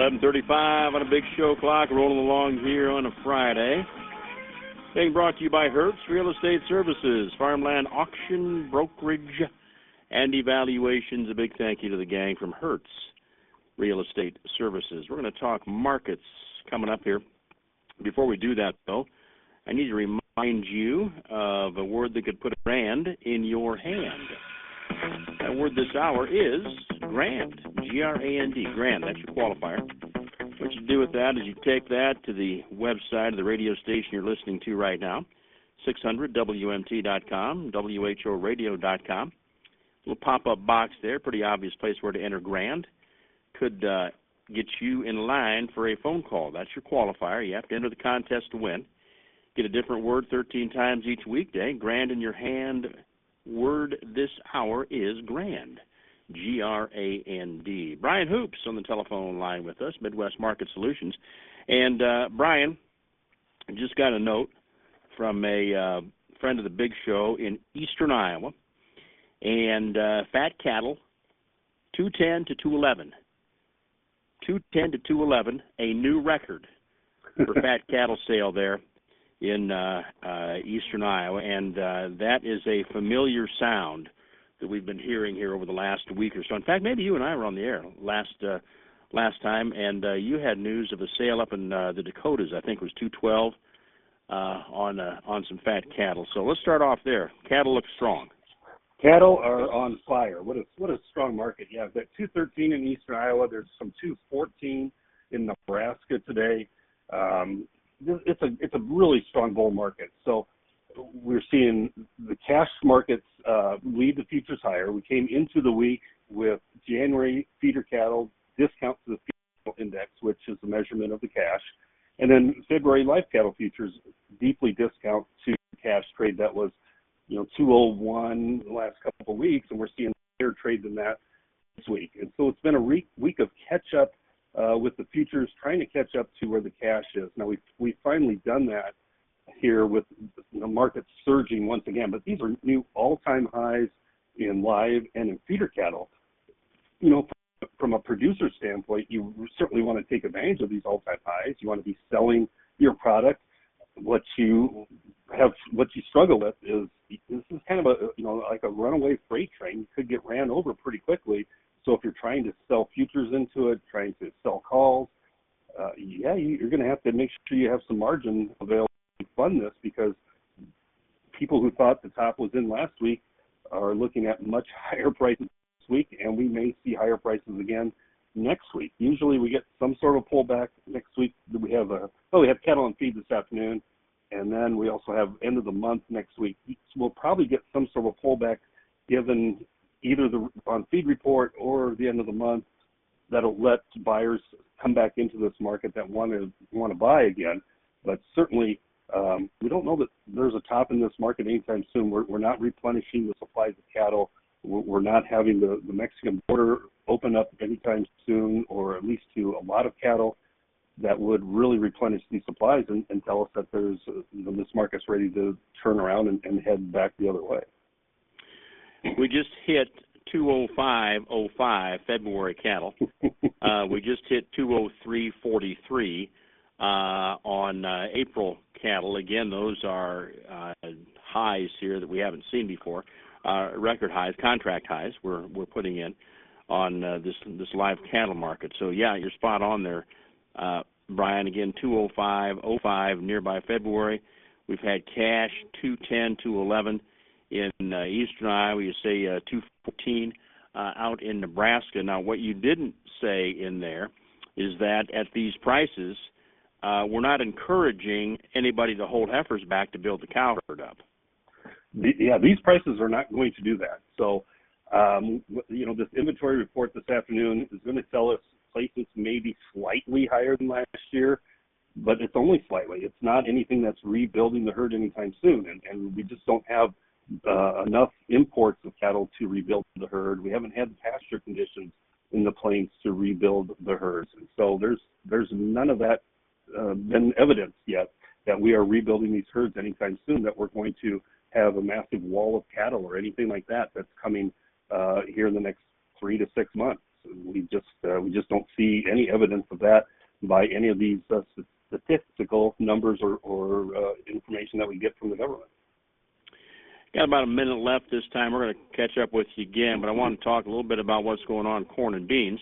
11:35 on a big show clock, rolling along here on a Friday. Being brought to you by Hertz Real Estate Services, farmland auction, brokerage, and evaluations. A big thank you to the gang from Hertz Real Estate Services. We're going to talk markets coming up here. Before we do that, though, I need to remind you of a word that could put a grand in your hand. That word this hour is grand, G-R-A-N-D, grand. That's your qualifier. What you do with that is you take that to the website of the radio station you're listening to right now, 600WMT.com, WHOradio.com. Little pop-up box there, pretty obvious place where to enter grand. Could get you in line for a phone call. That's your qualifier. You have to enter the contest to win. Get a different word 13 times each weekday. Grand in your hand. Word this hour is grand, G-R-A-N-D. Brian Hoops on the telephone line with us, Midwest Market Solutions. And, Brian, I just got a note from a friend of the big show in eastern Iowa. And fat cattle, 210 to 211. 210 to 211, a new record for fat cattle sale there in eastern Iowa, and that is a familiar sound that we've been hearing here over the last week or so. In fact, maybe you and I were on the air last time, and you had news of a sale up in the Dakotas. I think it was 212 on some fat cattle. So let's start off there. Cattle look strong. Cattle are on fire. What a strong market. Yeah, I've got 213 in eastern Iowa. There's some 214 in Nebraska today. It's a really strong bull market. So we're seeing the cash markets lead the futures higher. We came into the week with January feeder cattle discount to the feeder index, which is the measurement of the cash, and then February live cattle futures deeply discount to cash trade that was 201 the last couple of weeks, and we're seeing higher trade than that this week. And so it's been a week of catch up with the futures trying to catch up to where the cash is. Now we've finally done that here with the market surging once again, but these are new all-time highs in live and in feeder cattle. From a producer standpoint, you certainly want to take advantage of these all-time highs. You want to be selling your product. What you struggle with is this is kind of like a runaway freight train. You could get ran over pretty quickly. So if you're trying to sell futures into it, trying to sell calls, you're going to have to make sure you have some margin available to fund this, because people who thought the top was in last week are looking at much higher prices this week, and we may see higher prices again next week. Usually we get some sort of pullback next week. We have cattle on feed this afternoon, and then we also have end of the month next week. We'll probably get some sort of pullback given either the on feed report or the end of the month. That'll let buyers come back into this market that want to buy again. But certainly we don't know that there's a top in this market anytime soon. We're not replenishing the supplies of cattle. We're not having the Mexican border open up anytime soon, or at least to a lot of cattle that would really replenish these supplies and tell us that there's this market's ready to turn around and head back the other way. We just hit 205.05 February cattle. We just hit 203.43 on April cattle. Again, those are highs here that we haven't seen before. Record highs, contract highs we're putting in on this live cattle market. So, yeah, you're spot on there, Brian. Again, 205.05 nearby February. We've had cash 210, 211 in eastern Iowa. You say 214 out in Nebraska. Now, what you didn't say in there is that at these prices, we're not encouraging anybody to hold heifers back to build the cow herd up. These prices are not going to do that. So, this inventory report this afternoon is going to tell us places maybe slightly higher than last year, but it's only slightly. It's not anything that's rebuilding the herd anytime soon, and we just don't have enough imports of cattle to rebuild the herd. We haven't had the pasture conditions in the plains to rebuild the herds. And so there's none of that been evidence yet that we are rebuilding these herds anytime soon, that we're going to have a massive wall of cattle or anything like that that's coming here in the next 3 to 6 months. We just don't see any evidence of that by any of these statistical numbers or information that we get from the government. Got about a minute left this time. We're going to catch up with you again, but I want to talk a little bit about what's going on in corn and beans.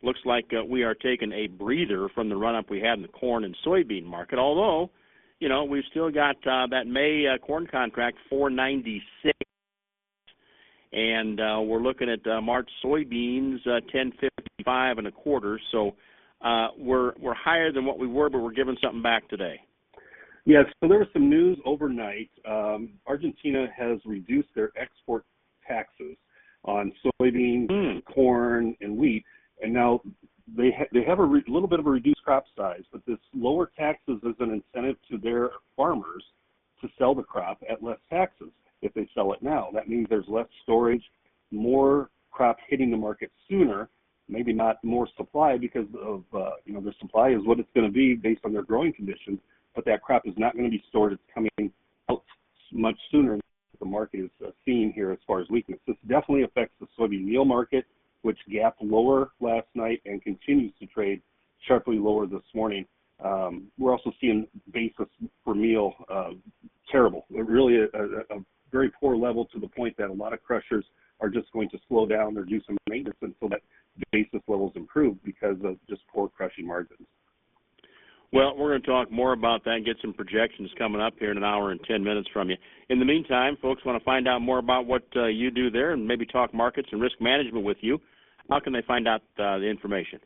Looks like we are taking a breather from the run-up we had in the corn and soybean market, although, we've still got that May corn contract, $4.96, and we're looking at March soybeans, $10.55 and a quarter, so we're higher than what we were, but we're giving something back today. Yes, so there was some news overnight. Argentina has reduced their export taxes on soybeans, corn, and wheat, and now they have a little bit of a reduced crop size, but this lower taxes is an incentive to their farmers to sell the crop at less taxes if they sell it now. That means there's less storage, more crop hitting the market sooner, maybe not more supply because of, their supply is what it's going to be based on their growing conditions, but that crop is not going to be stored. It's coming out much sooner than the market is seeing here as far as weakness. This definitely affects the soybean meal market, which gapped lower last night and continues to trade sharply lower this morning. We're also seeing basis for meal terrible. Really a very poor level, to the point that a lot of crushers are just going to slow down or do some maintenance until that basis levels improve because of just poor crushing margins. Well, we're going to talk more about that and get some projections coming up here in an hour and 10 minutes from you. In the meantime, folks want to find out more about what you do there and maybe talk markets and risk management with you. How can they find out the information?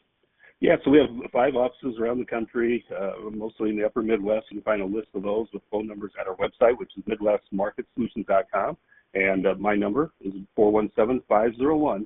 Yeah, so we have 5 offices around the country, mostly in the upper Midwest. You can find a list of those with phone numbers at our website, which is MidwestMarketSolutions.com. And my number is 417-501-5132.